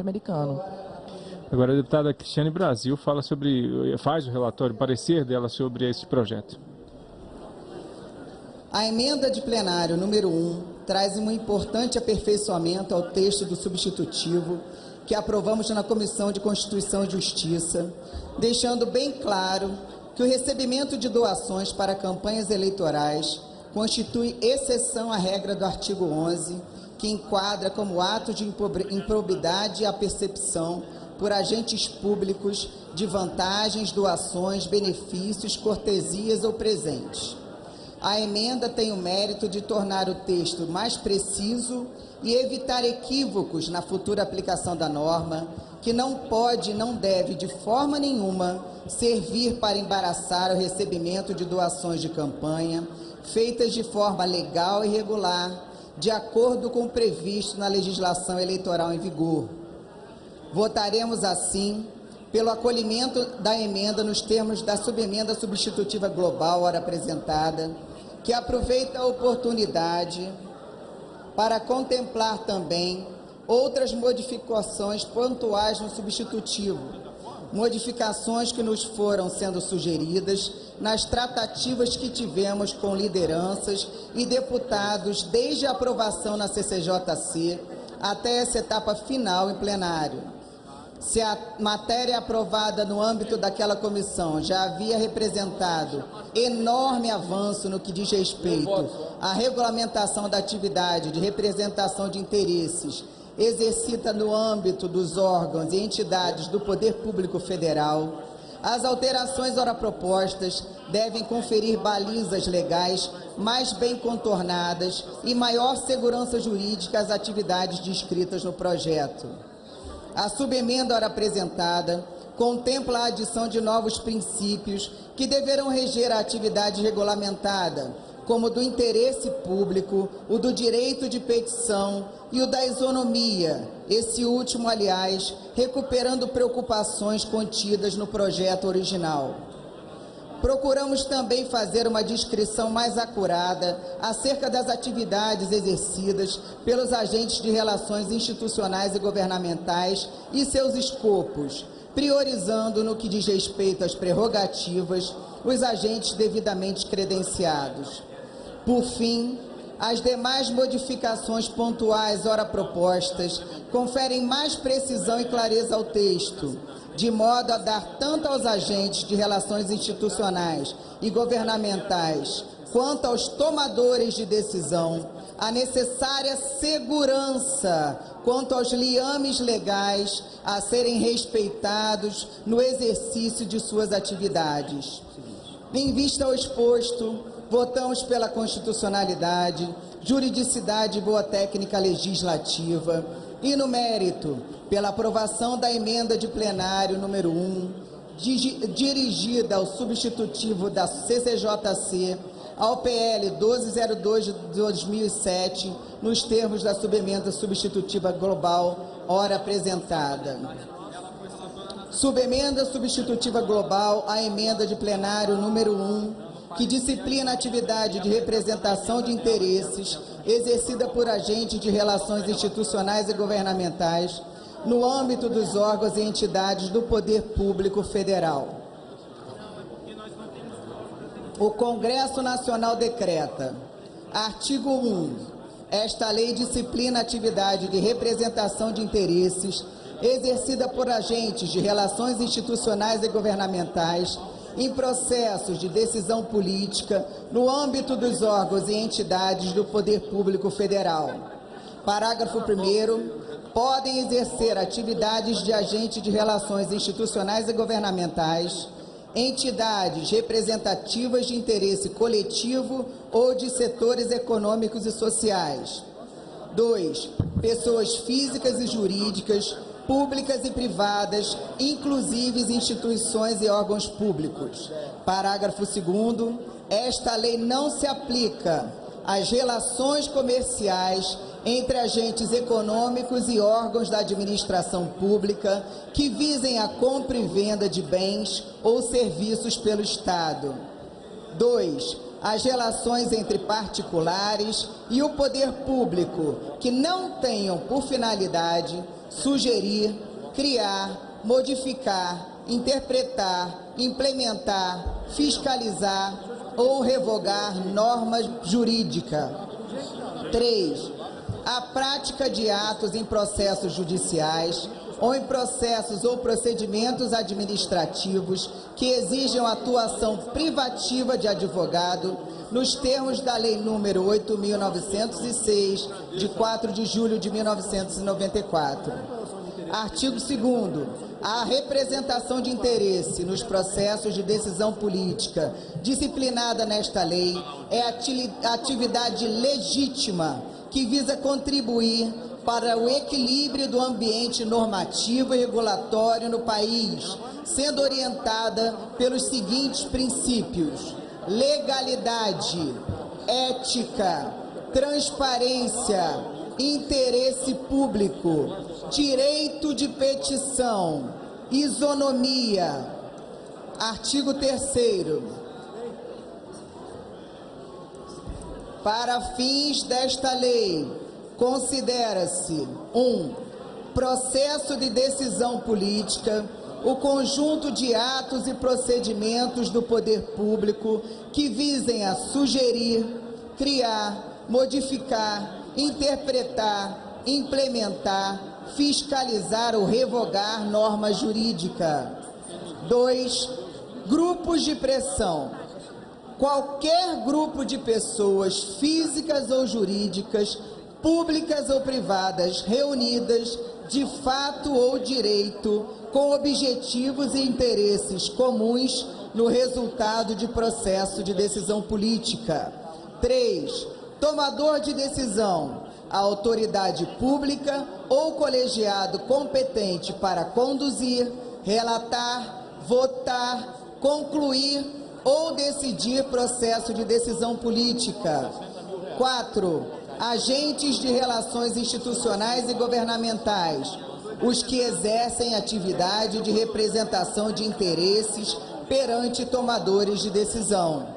americano. Agora a deputada Cristiane Brasil faz o relatório, o parecer dela sobre esse projeto. A emenda de plenário número 1 traz um importante aperfeiçoamento ao texto do substitutivo que aprovamos na Comissão de Constituição e Justiça, deixando bem claro que o recebimento de doações para campanhas eleitorais constitui exceção à regra do artigo 11, que enquadra como ato de improbidade a percepção por agentes públicos de vantagens, doações, benefícios, cortesias ou presentes. A emenda tem o mérito de tornar o texto mais preciso e evitar equívocos na futura aplicação da norma, que não pode e não deve, de forma nenhuma, servir para embaraçar o recebimento de doações de campanha, feitas de forma legal e regular, de acordo com o previsto na legislação eleitoral em vigor. Votaremos, assim, pelo acolhimento da emenda nos termos da subemenda substitutiva global, ora apresentada, que aproveita a oportunidade para contemplar também outras modificações pontuais no substitutivo, modificações que nos foram sendo sugeridas nas tratativas que tivemos com lideranças e deputados desde a aprovação na CCJC até essa etapa final em plenário. Se a matéria aprovada no âmbito daquela comissão já havia representado enorme avanço no que diz respeito à regulamentação da atividade de representação de interesses exercida no âmbito dos órgãos e entidades do Poder Público Federal, as alterações ora propostas devem conferir balizas legais mais bem contornadas e maior segurança jurídica às atividades descritas no projeto. A subemenda ora apresentada contempla a adição de novos princípios que deverão reger a atividade regulamentada, como o do interesse público, o do direito de petição e o da isonomia, esse último, aliás, recuperando preocupações contidas no projeto original. Procuramos também fazer uma descrição mais acurada acerca das atividades exercidas pelos agentes de relações institucionais e governamentais e seus escopos, priorizando no que diz respeito às prerrogativas os agentes devidamente credenciados. Por fim, as demais modificações pontuais ora propostas conferem mais precisão e clareza ao texto, de modo a dar tanto aos agentes de relações institucionais e governamentais, quanto aos tomadores de decisão, a necessária segurança quanto aos liames legais a serem respeitados no exercício de suas atividades. Em vista ao exposto, votamos pela constitucionalidade, juridicidade e boa técnica legislativa e, no mérito, pela aprovação da emenda de plenário número 1, dirigida ao substitutivo da CCJC, ao PL 1202 de 2007, nos termos da subemenda substitutiva global, ora apresentada. Subemenda substitutiva global à emenda de plenário número 1, que disciplina a atividade de representação de interesses exercida por agentes de relações institucionais e governamentais no âmbito dos órgãos e entidades do Poder Público Federal. O Congresso Nacional decreta, artigo 1, esta lei disciplina a atividade de representação de interesses exercida por agentes de relações institucionais e governamentais em processos de decisão política no âmbito dos órgãos e entidades do Poder Público Federal. Parágrafo 1º. Podem exercer atividades de agente de relações institucionais e governamentais, entidades representativas de interesse coletivo ou de setores econômicos e sociais. 2. Pessoas físicas e jurídicas, públicas e privadas, inclusive instituições e órgãos públicos. Parágrafo 2º. Esta lei não se aplica às relações comerciais entre agentes econômicos e órgãos da administração pública que visem a compra e venda de bens ou serviços pelo Estado. 2. As relações entre particulares e o poder público que não tenham por finalidade sugerir, criar, modificar, interpretar, implementar, fiscalizar ou revogar norma jurídica. 3. A prática de atos em processos judiciais ou em processos ou procedimentos administrativos que exijam atuação privativa de advogado, nos termos da Lei número 8.906, de 4 de julho de 1994. Artigo 2º. A representação de interesse nos processos de decisão política disciplinada nesta lei é atividade legítima que visa contribuir para o equilíbrio do ambiente normativo e regulatório no país, sendo orientada pelos seguintes princípios: legalidade, ética, transparência, interesse público, direito de petição, isonomia. Artigo 3º. Para fins desta lei, considera-se: 1. Processo de decisão política o conjunto de atos e procedimentos do poder público que visem a sugerir, criar, modificar, interpretar, implementar, fiscalizar ou revogar norma jurídica. 2. Grupos de pressão. Qualquer grupo de pessoas físicas ou jurídicas, públicas ou privadas, reunidas, de fato ou direito, com objetivos e interesses comuns no resultado de processo de decisão política. 3. Tomador de decisão, a autoridade pública ou colegiado competente para conduzir, relatar, votar, concluir ou decidir processo de decisão política. 4. Agentes de relações institucionais e governamentais, os que exercem atividade de representação de interesses perante tomadores de decisão.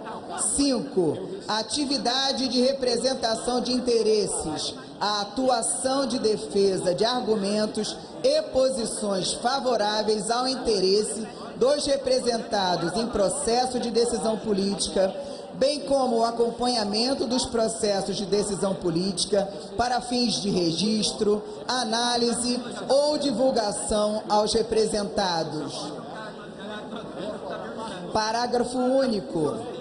5. Atividade de representação de interesses, a atuação de defesa de argumentos e posições favoráveis ao interesse dos representados em processo de decisão política, bem como o acompanhamento dos processos de decisão política para fins de registro, análise ou divulgação aos representados. Parágrafo único.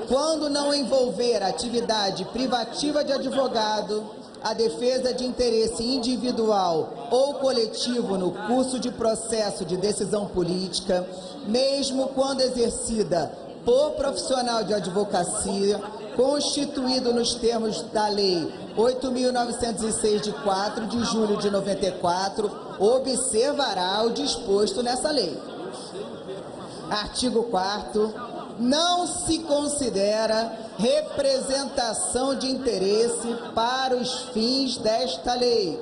Quando não envolver atividade privativa de advogado, a defesa de interesse individual ou coletivo no curso de processo de decisão política, mesmo quando exercida por profissional de advocacia, constituído nos termos da Lei 8.906, de 4 de julho de 94, observará o disposto nessa lei. Artigo 4º. Não se considera representação de interesse para os fins desta lei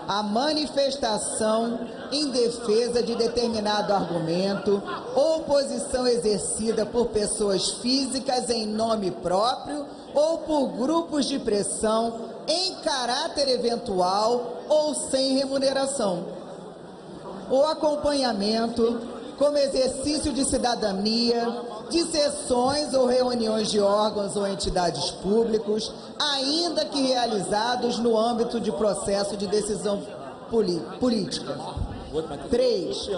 a manifestação em defesa de determinado argumento ou posição exercida por pessoas físicas em nome próprio ou por grupos de pressão em caráter eventual ou sem remuneração. O acompanhamento como exercício de cidadania, de sessões ou reuniões de órgãos ou entidades públicos, ainda que realizados no âmbito de processo de decisão política. 3.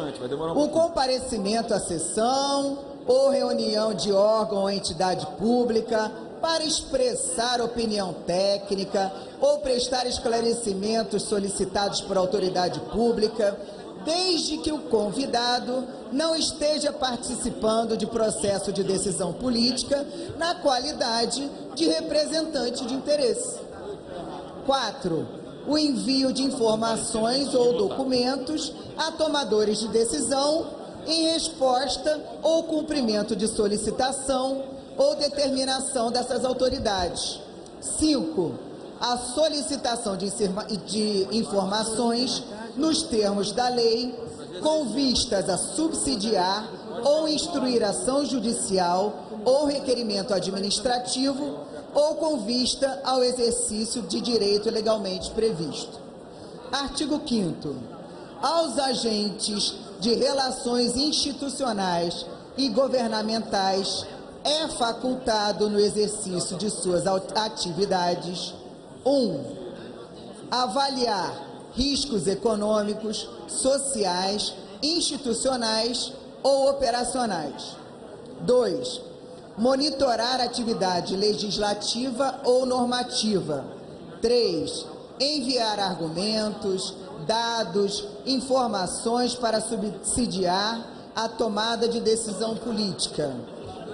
O comparecimento à sessão ou reunião de órgão ou entidade pública para expressar opinião técnica ou prestar esclarecimentos solicitados por autoridade pública, desde que o convidado não esteja participando de processo de decisão política na qualidade de representante de interesse. 4. O envio de informações ou documentos a tomadores de decisão em resposta ou cumprimento de solicitação ou determinação dessas autoridades. 5. A solicitação de informações nos termos da lei, com vistas a subsidiar ou instruir ação judicial ou requerimento administrativo, ou com vista ao exercício de direito legalmente previsto. Artigo 5º. Aos agentes de relações institucionais e governamentais é facultado no exercício de suas atividades: 1. Avaliar riscos econômicos, sociais, institucionais ou operacionais. 2. Monitorar atividade legislativa ou normativa. 3. Enviar argumentos, dados, informações para subsidiar a tomada de decisão política.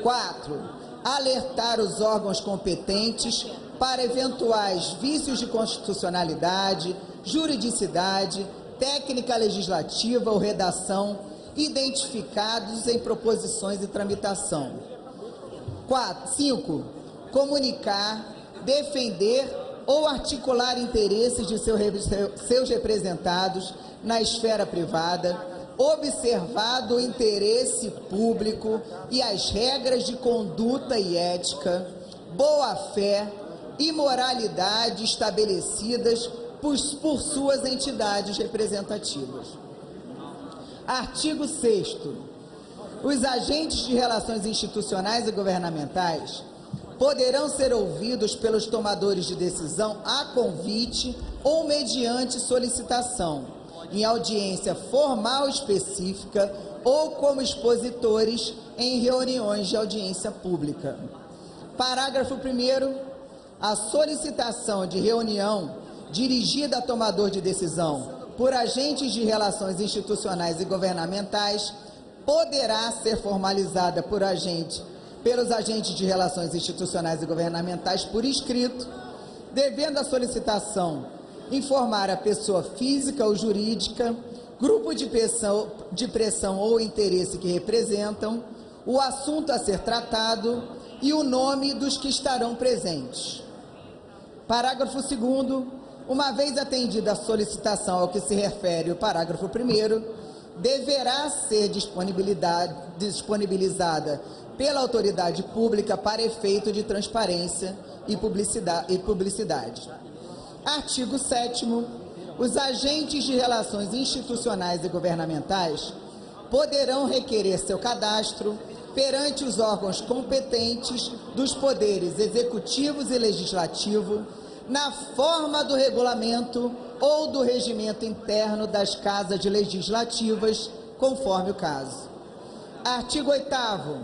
4. Alertar os órgãos competentes para eventuais vícios de constitucionalidade, juridicidade, técnica legislativa ou redação identificados em proposições de tramitação. 5. Comunicar, defender ou articular interesses de seus representados na esfera privada, observado o interesse público e as regras de conduta e ética, boa-fé e moralidade estabelecidas por suas entidades representativas. Artigo 6º. Os agentes de relações institucionais e governamentais poderão ser ouvidos pelos tomadores de decisão a convite ou mediante solicitação, em audiência formal específica ou como expositores em reuniões de audiência pública. Parágrafo 1º. A solicitação de reunião dirigida a tomador de decisão por agentes de relações institucionais e governamentais poderá ser formalizada pelos agentes de relações institucionais e governamentais por escrito, devendo a solicitação informar a pessoa física ou jurídica, grupo de pressão ou interesse que representam, o assunto a ser tratado e o nome dos que estarão presentes. Parágrafo 2º. Uma vez atendida a solicitação ao que se refere o parágrafo 1º, deverá ser disponibilizada pela autoridade pública para efeito de transparência e publicidade. Artigo 7º. Os agentes de relações institucionais e governamentais poderão requerer seu cadastro perante os órgãos competentes dos poderes executivos e legislativo, na forma do regulamento ou do regimento interno das casas legislativas, conforme o caso. Artigo 8º.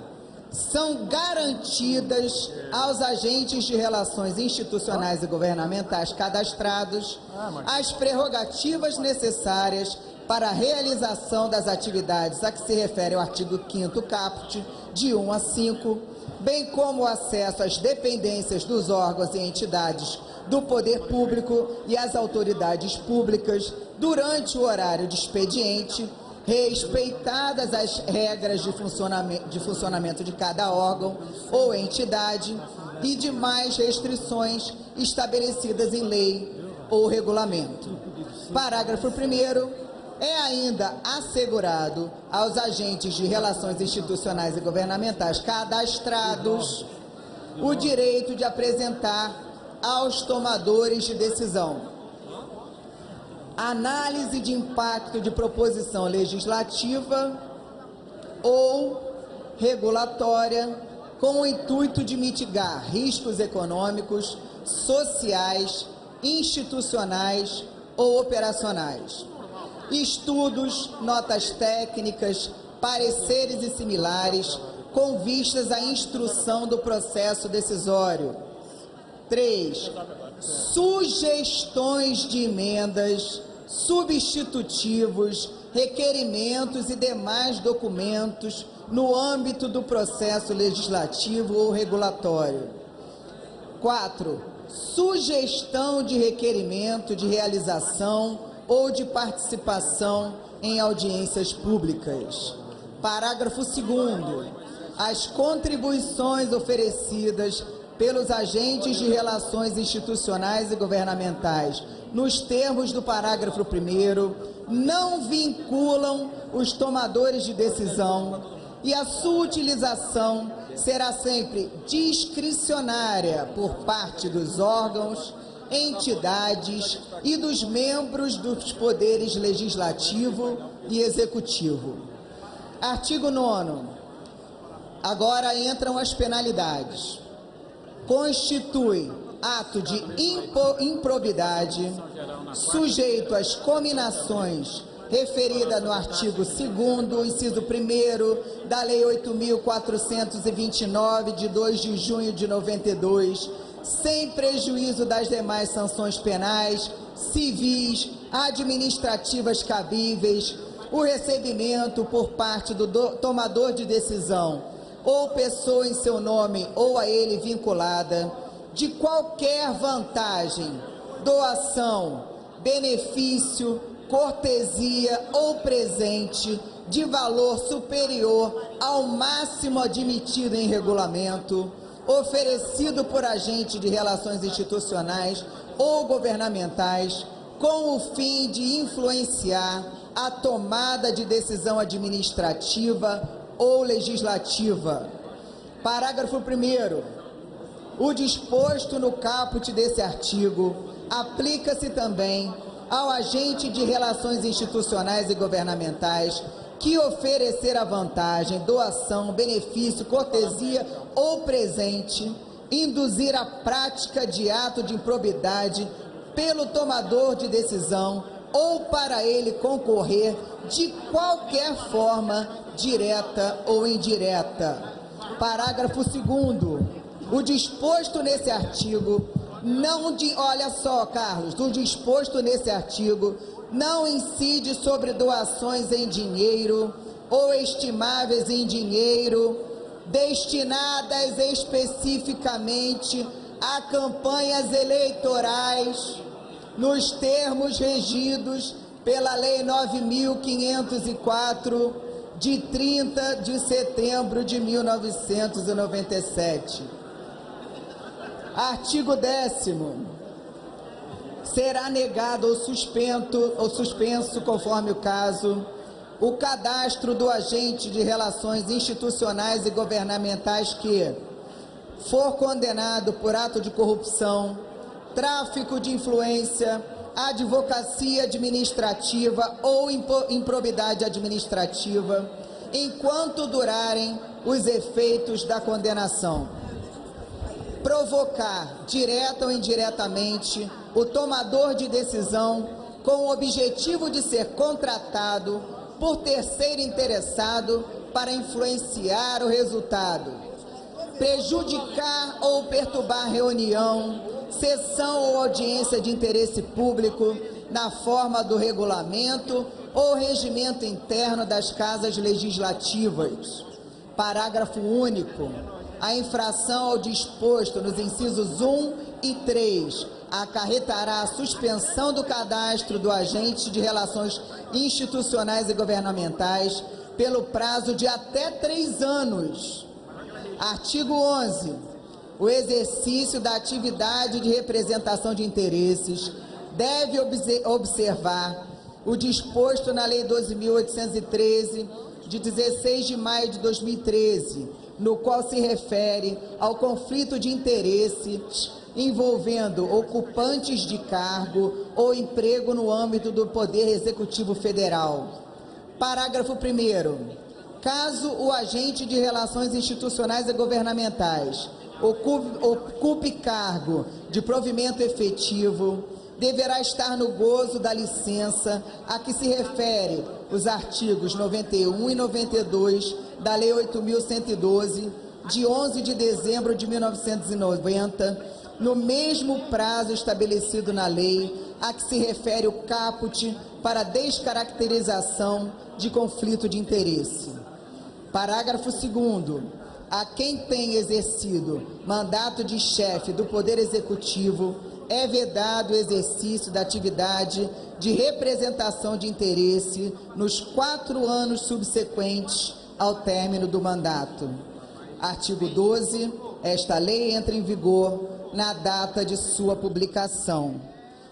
São garantidas aos agentes de relações institucionais e governamentais cadastrados as prerrogativas necessárias para a realização das atividades a que se refere o artigo 5º caput, de 1 a 5, bem como o acesso às dependências dos órgãos e entidades do poder público e às autoridades públicas durante o horário de expediente, respeitadas as regras de funcionamento de cada órgão ou entidade e demais restrições estabelecidas em lei ou regulamento. Parágrafo 1º. É ainda assegurado aos agentes de relações institucionais e governamentais cadastrados o direito de apresentar aos tomadores de decisão análise de impacto de proposição legislativa ou regulatória com o intuito de mitigar riscos econômicos, sociais, institucionais ou operacionais. Estudos, notas técnicas, pareceres e similares com vistas à instrução do processo decisório. 3. Sugestões de emendas, substitutivos, requerimentos e demais documentos no âmbito do processo legislativo ou regulatório. 4. Sugestão de requerimento de realização ou de participação em audiências públicas. Parágrafo 2º. As contribuições oferecidas pelos agentes de relações institucionais e governamentais, nos termos do parágrafo 1º, não vinculam os tomadores de decisão e a sua utilização será sempre discricionária por parte dos órgãos entidades e dos membros dos poderes legislativo e executivo. Artigo 9º. Agora entram as penalidades. Constitui ato de improbidade sujeito às cominações referida no artigo 2º, inciso 1º da Lei 8.429, de 2 de junho de 92, sem prejuízo das demais sanções penais, civis, administrativas cabíveis, o recebimento por parte do tomador de decisão ou pessoa em seu nome ou a ele vinculada, de qualquer vantagem, doação, benefício, cortesia ou presente de valor superior ao máximo admitido em regulamento, oferecido por agente de relações institucionais ou governamentais, com o fim de influenciar a tomada de decisão administrativa ou legislativa. Parágrafo 1º. O disposto no caput desse artigo aplica-se também ao agente de relações institucionais e governamentais que oferecer a vantagem, doação, benefício, cortesia ou presente, induzir a prática de ato de improbidade pelo tomador de decisão ou para ele concorrer de qualquer forma, direta ou indireta. Parágrafo 2º. O disposto nesse artigo olha só, Carlos, o disposto nesse artigo não incide sobre doações em dinheiro ou estimáveis em dinheiro destinadas especificamente a campanhas eleitorais nos termos regidos pela Lei 9.504, de 30 de setembro de 1997. Artigo 10º. Será negado ou suspenso, conforme o caso, o cadastro do agente de relações institucionais e governamentais que for condenado por ato de corrupção, tráfico de influência, advocacia administrativa ou improbidade administrativa, enquanto durarem os efeitos da condenação. Provocar, direta ou indiretamente, o tomador de decisão com o objetivo de ser contratado por terceiro interessado para influenciar o resultado. Prejudicar ou perturbar reunião, sessão ou audiência de interesse público na forma do regulamento ou regimento interno das casas legislativas. Parágrafo único. A infração ao disposto nos incisos 1 e 3 acarretará a suspensão do cadastro do agente de relações institucionais e governamentais pelo prazo de até 3 anos. Artigo 11. O exercício da atividade de representação de interesses deve observar o disposto na Lei 12.813, de 16 de maio de 2013, no qual se refere ao conflito de interesses envolvendo ocupantes de cargo ou emprego no âmbito do Poder Executivo Federal. Parágrafo 1º. Caso o agente de relações institucionais e governamentais ocupe cargo de provimento efetivo, deverá estar no gozo da licença a que se refere os artigos 91 e 92 da Lei 8.112, de 11 de dezembro de 1990, no mesmo prazo estabelecido na lei a que se refere o caput para descaracterização de conflito de interesse. Parágrafo 2º. A quem tem exercido mandato de chefe do Poder Executivo é vedado o exercício da atividade de representação de interesse nos 4 anos subsequentes ao término do mandato. Artigo 12. Esta lei entra em vigor na data de sua publicação.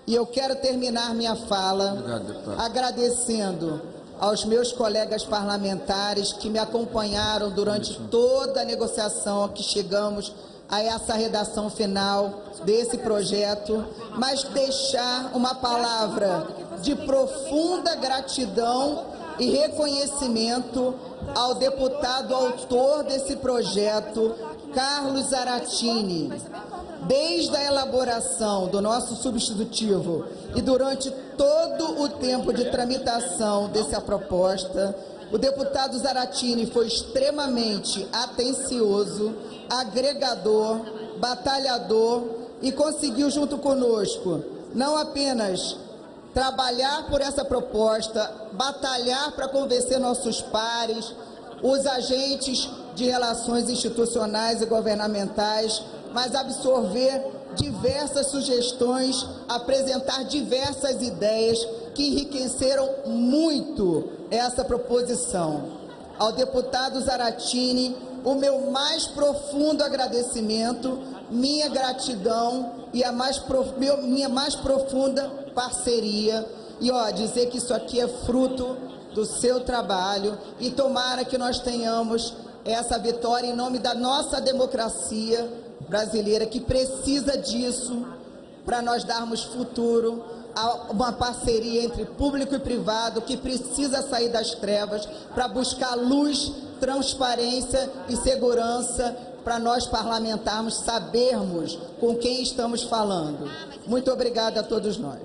E eu quero terminar minha fala agradecendo aos meus colegas parlamentares que me acompanharam durante toda a negociação a que chegamos a essa redação final desse projeto, mas deixar uma palavra de profunda gratidão e reconhecimento ao deputado autor desse projeto, Carlos Zaratini. Desde a elaboração do nosso substitutivo e durante todo o tempo de tramitação dessa proposta, o deputado Zaratini foi extremamente atencioso, agregador, batalhador e conseguiu, junto conosco, não apenas trabalhar por essa proposta, batalhar para convencer nossos pares, os agentes de relações institucionais e governamentais, mas absorver diversas sugestões, apresentar diversas ideias que enriqueceram muito essa proposição. Ao deputado Zaratini, o meu mais profundo agradecimento, minha gratidão e minha mais profunda parceria. E dizer que isso aqui é fruto do seu trabalho e tomara que nós tenhamos essa vitória em nome da nossa democracia brasileira, que precisa disso para nós darmos futuro a uma parceria entre público e privado que precisa sair das trevas para buscar luz, transparência e segurança para nós parlamentarmos sabermos com quem estamos falando. Muito obrigada a todos nós.